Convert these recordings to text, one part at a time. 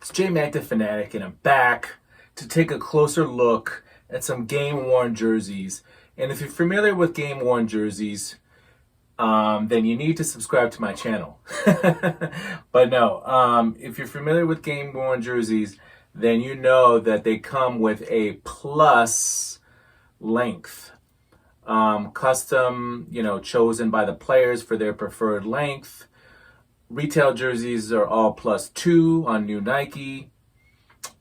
It's J Mac the Fanatic, and I'm back to take a closer look at some game-worn jerseys. And if you're familiar with game-worn jerseys, then you need to subscribe to my channel. But no, if you're familiar with game-worn jerseys, then you know that they come with a plus length. Custom, chosen by the players for their preferred length. Retail jerseys are all +2 on new Nike.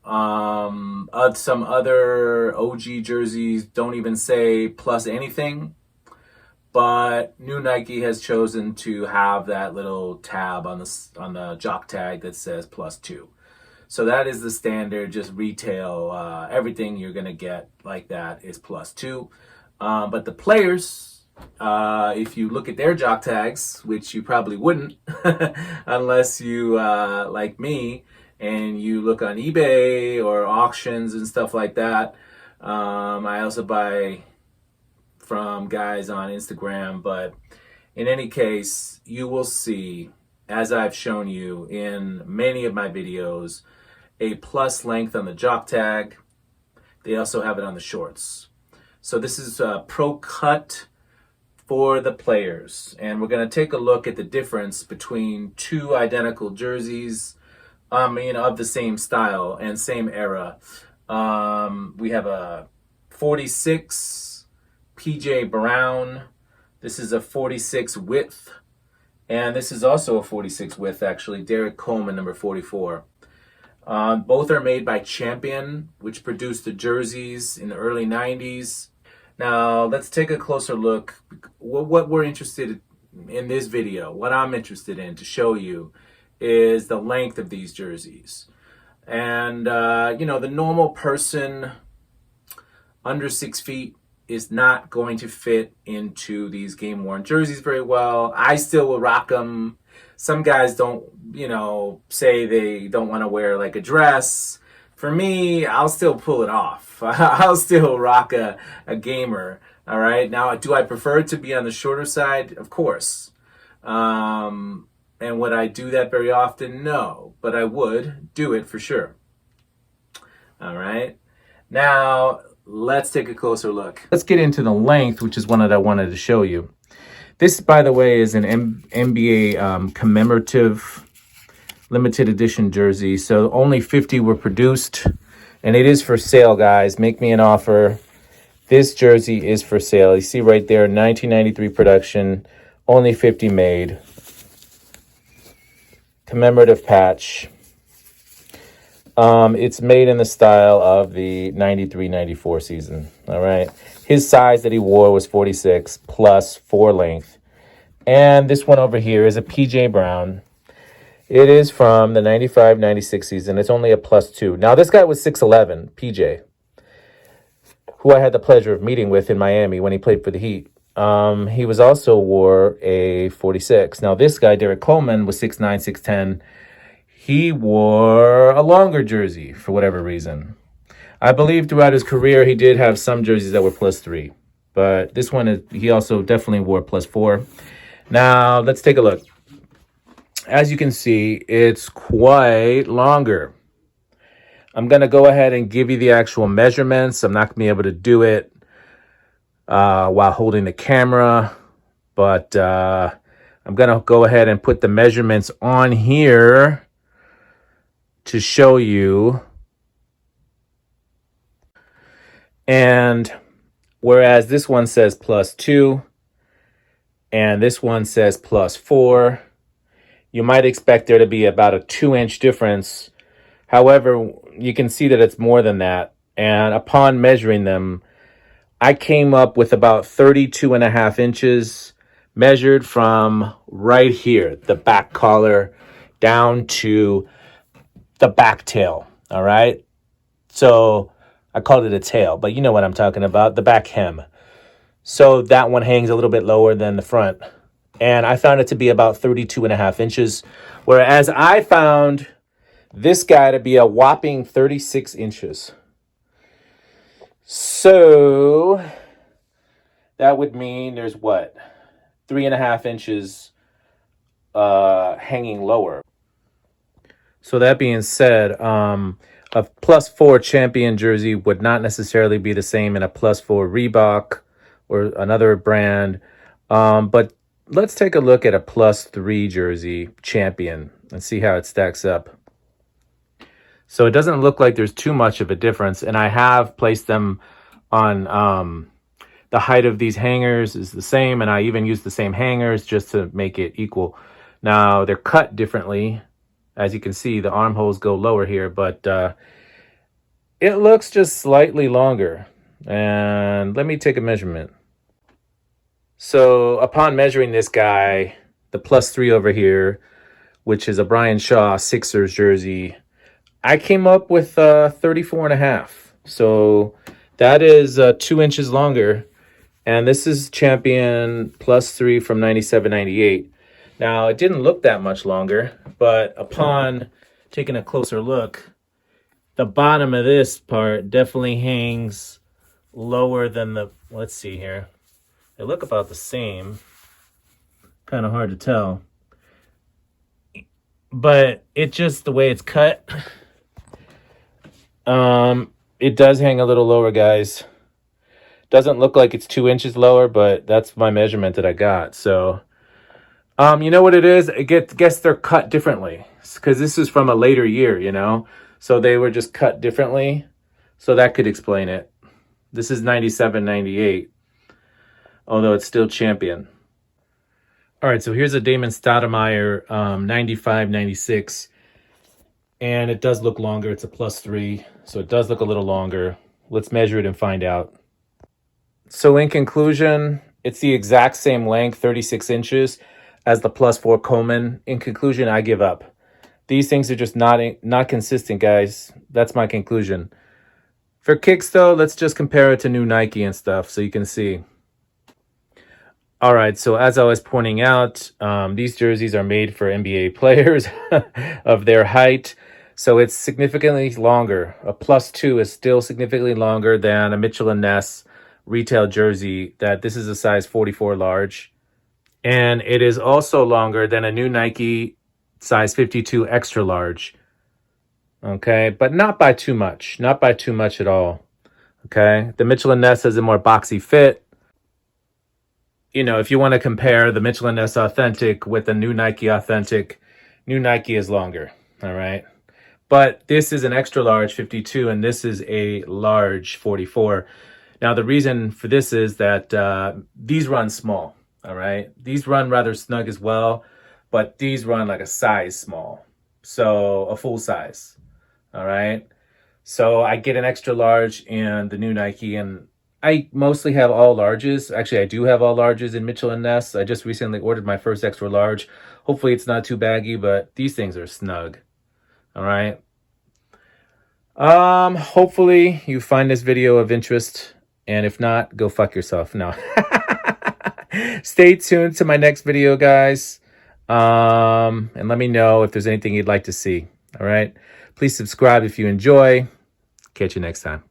Some other OG jerseys don't even say plus anything, but new Nike has chosen to have that little tab on the jock tag that says +2. So that is the standard, just retail. Everything you're gonna get like that is +2. But the players, if you look at their jock tags, which you probably wouldn't, unless you, like me, and you look on eBay or auctions and stuff like that. I also buy from guys on Instagram, but in any case, you will see, as I've shown you in many of my videos, a plus length on the jock tag. They also have it on the shorts. So this is Pro Cut for the players, and we're going to take a look at the difference between two identical jerseys, of the same style and same era. We have a 46 PJ Brown. This is a 46 width, and this is also a 46 width, actually. Derek Coleman, number 44. Both are made by Champion, which produced the jerseys in the early 90s. Now, let's take a closer look. What we're interested in this video, what I'm interested in to show you, is the length of these jerseys. And, the normal person under 6 feet is not going to fit into these game-worn jerseys very well. I still will rock them. Some guys don't, say they don't want to wear like a dress. For me, I'll still pull it off. I'll still rock a gamer. All right. Now, do I prefer it to be on the shorter side? Of course. And would I do that very often? No, but I would do it for sure. All right. Now, let's take a closer look. Let's get into the length, which is one that I wanted to show you. This, by the way, is an NBA commemorative limited edition jersey. So only 50 were produced, and it is for sale, guys. Make me an offer. This jersey is for sale. You see right there, 1993 production, only 50 made. Commemorative patch. It's made in the style of the 93-94 season. All right. His size that he wore was 46 +4 length. And this one over here is a PJ Brown. It is from the 95-96 season. It's only a +2. Now, this guy was 6'11", PJ, who I had the pleasure of meeting with in Miami when he played for the Heat. He was also wore a 46. Now, this guy, Derek Coleman, was 6'9", 6'10". He wore a longer jersey for whatever reason. I believe throughout his career, he did have some jerseys that were +3. But this one, he also definitely wore +4. Now, let's take a look. As you can see, it's quite longer. I'm going to go ahead and give you the actual measurements. I'm not going to be able to do it while holding the camera, but I'm going to go ahead and put the measurements on here to show you. And whereas this one says +2 and this one says +4, you might expect there to be about a 2-inch difference. However, you can see that it's more than that. And upon measuring them, I came up with about 32.5 inches measured from right here, the back collar, down to the back tail. All right. So I called it a tail, but you know what I'm talking about, the back hem. So that one hangs a little bit lower than the front. And I found it to be about 32.5 inches, whereas I found this guy to be a whopping 36 inches. So that would mean there's what? 3.5 inches hanging lower. So that being said, a +4 Champion jersey would not necessarily be the same in a +4 Reebok or another brand. But let's take a look at a +3 jersey Champion and see how it stacks up. So it doesn't look like there's too much of a difference, and I have placed them on the height of these hangers is the same, and I even use the same hangers just to make it equal. Now they're cut differently. As you can see, the armholes go lower here, but it looks just slightly longer. And let me take a measurement. So upon measuring this guy, the +3 over here, which is a Brian Shaw Sixers jersey, I came up with 34.5. So that is 2 inches longer. And this is Champion +3 from 97-98. Now, it didn't look that much longer, but upon taking a closer look, the bottom of this part definitely hangs lower than the, let's see here. They look about the same. Kind of hard to tell. But it just, the way it's cut, it does hang a little lower, guys. Doesn't look like it's 2 inches lower, but that's my measurement that I got. So, you know what it is? I guess they're cut differently because this is from a later year, you know? So they were just cut differently. So that could explain it. This is 97-98, although it's still Champion. All right, so here's a Damon Stoudemire 95-96. And it does look longer. It's a +3, so it does look a little longer. Let's measure it and find out. So in conclusion, it's the exact same length, 36 inches, as the +4 Coleman. In conclusion, I give up. These things are just not consistent, guys. That's my conclusion. For kicks, though, let's just compare it to new Nike and stuff so you can see. All right, so as I was pointing out, these jerseys are made for NBA players of their height. So it's significantly longer. A +2 is still significantly longer than a Mitchell & Ness retail jersey. That this is a size 44 large. And it is also longer than a new Nike size 52 extra large. Okay, but not by too much. Not by too much at all. Okay, the Mitchell & Ness has a more boxy fit. You know, if you want to compare the Mitchell & Ness Authentic with the new Nike Authentic, new Nike is longer. All right. But this is an extra large 52 and this is a large 44. Now, the reason for this is that these run small. All right. These run rather snug as well, but these run like a size small. So a full size. All right. So I get an extra large in the new Nike, and I mostly have all larges. Actually, I do have all larges in Mitchell & Ness. I just recently ordered my first extra large. Hopefully it's not too baggy, but these things are snug. All right. Hopefully you find this video of interest, and if not, go fuck yourself. No. Stay tuned to my next video, guys. And let me know if there's anything you'd like to see. All right. Please subscribe if you enjoy. Catch you next time.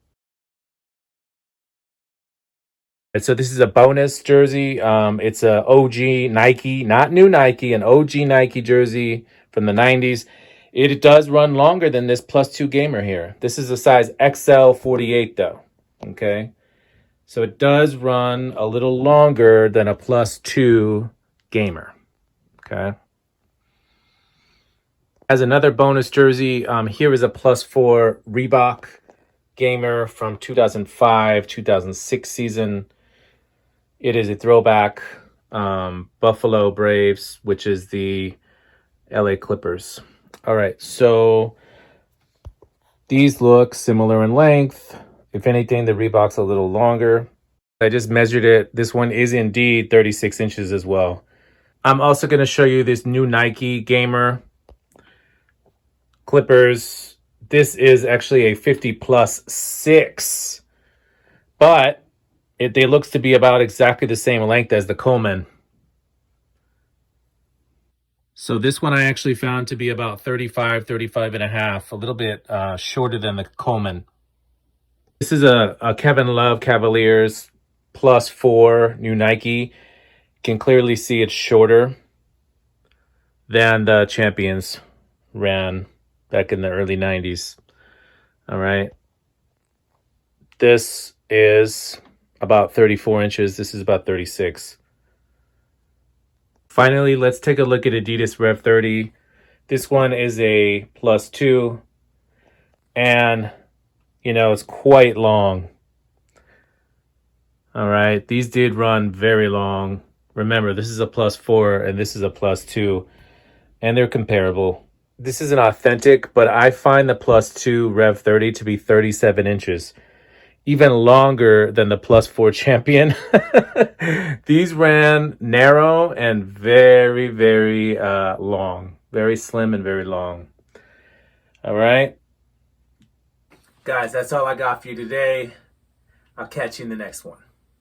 So this is a bonus jersey. It's a OG Nike, not new Nike, an OG Nike jersey from the 90s. It does run longer than this +2 Gamer here. This is a size XL 48 though. Okay. So it does run a little longer than a +2 Gamer. Okay. As another bonus jersey, here is a +4 Reebok Gamer from 2005-2006 season. It is a throwback Buffalo Braves, which is the LA Clippers. All right, so these look similar in length. If anything, the Reebok's a little longer. I just measured it. This one is indeed 36 inches as well. I'm also going to show you this new Nike Gamer Clippers. This is actually a 50+6, but they looks to be about exactly the same length as the Coleman. So this one I actually found to be about 35 and a half, a little bit shorter than the Coleman. This is a Kevin Love Cavaliers +4 new Nike. You can clearly see it's shorter than the Champions ran back in the early 90s. All right. This is about 34 inches. This is about 36. Finally, let's take a look at Adidas Rev 30. This one is a +2, and it's quite long. All right, these did run very long. Remember, this is a +4 and this is a +2, and they're comparable. This isn't authentic, but I find the +2 Rev 30 to be 37 inches, even longer than the +4 Champion. These ran narrow and very, very long, very slim and very long. All right. Guys, that's all I got for you today. I'll catch you in the next one.